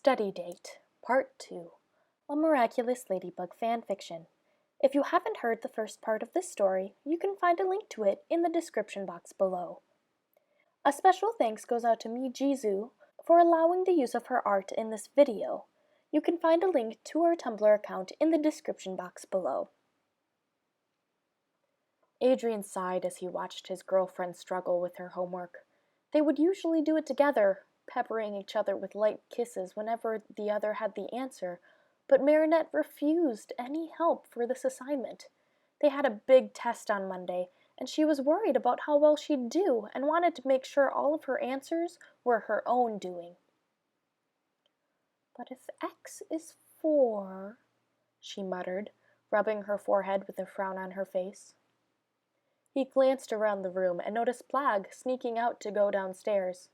Study Date, Part 2, a Miraculous Ladybug Fanfiction. If you haven't heard the first part of this story, you can find a link to it in the description box below. A special thanks goes out to Jizu for allowing the use of her art in this video. You can find a link to her Tumblr account in the description box below. Adrien sighed as he watched his girlfriend struggle with her homework. They would usually do it together, peppering each other with light kisses whenever the other had the answer, but Marinette refused any help for this assignment. They had a big test on Monday, and she was worried about how well she'd do and wanted to make sure all of her answers were her own doing. "But if X is 4, she muttered, rubbing her forehead with a frown on her face. He glanced around the room and noticed Plag sneaking out to go downstairs.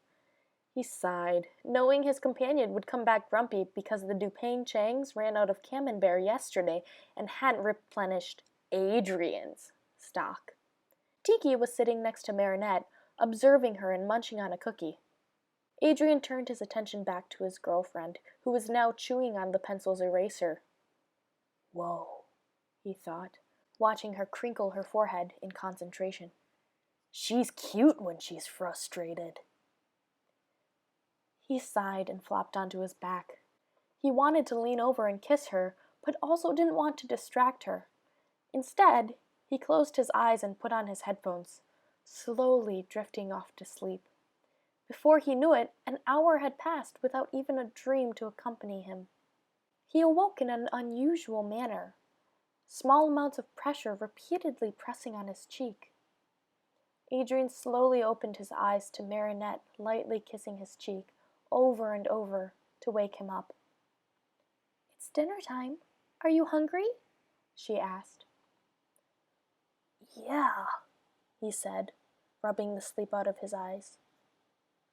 He sighed, knowing his companion would come back grumpy because the Dupain-Chengs ran out of camembert yesterday and hadn't replenished Adrien's stock. Tiki was sitting next to Marinette, observing her and munching on a cookie. Adrien turned his attention back to his girlfriend, who was now chewing on the pencil's eraser. "Whoa," he thought, watching her crinkle her forehead in concentration. "She's cute when she's frustrated." He sighed and flopped onto his back. He wanted to lean over and kiss her, but also didn't want to distract her. Instead, he closed his eyes and put on his headphones, slowly drifting off to sleep. Before he knew it, an hour had passed without even a dream to accompany him. He awoke in an unusual manner, small amounts of pressure repeatedly pressing on his cheek. Adrien slowly opened his eyes to Marinette lightly kissing his cheek, over and over, to wake him up. "It's dinner time. Are you hungry?" she asked. "Yeah," he said, rubbing the sleep out of his eyes.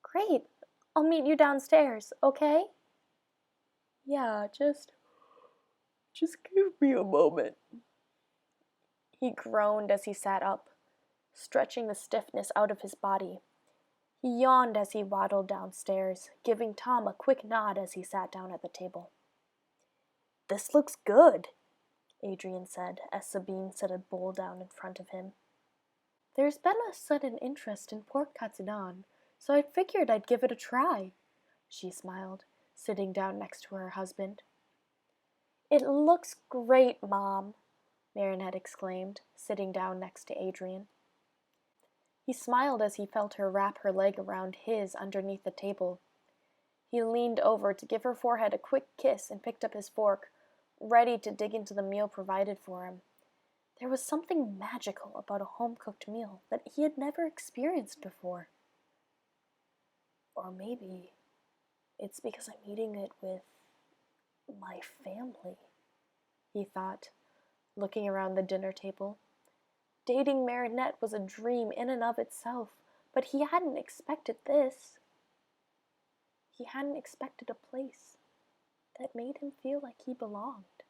"Great. I'll meet you downstairs, okay?" "Yeah, just give me a moment." He groaned as he sat up, stretching the stiffness out of his body. He yawned as he waddled downstairs, giving Tom a quick nod as he sat down at the table. "This looks good," Adrien said as Sabine set a bowl down in front of him. "There's been a sudden interest in pork katsudan, so I figured I'd give it a try," she smiled, sitting down next to her husband. "It looks great, Mom," Marinette exclaimed, sitting down next to Adrien. He smiled as he felt her wrap her leg around his underneath the table. He leaned over to give her forehead a quick kiss and picked up his fork, ready to dig into the meal provided for him. There was something magical about a home-cooked meal that he had never experienced before. Or maybe it's because I'm eating it with my family, he thought, looking around the dinner table. Dating Marinette was a dream in and of itself, but he hadn't expected this. He hadn't expected a place that made him feel like he belonged.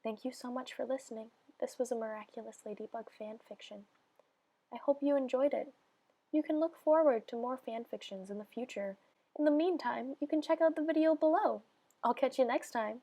Thank you so much for listening. This was a Miraculous Ladybug fanfiction. I hope you enjoyed it. You can look forward to more fanfictions in the future. In the meantime, you can check out the video below. I'll catch you next time.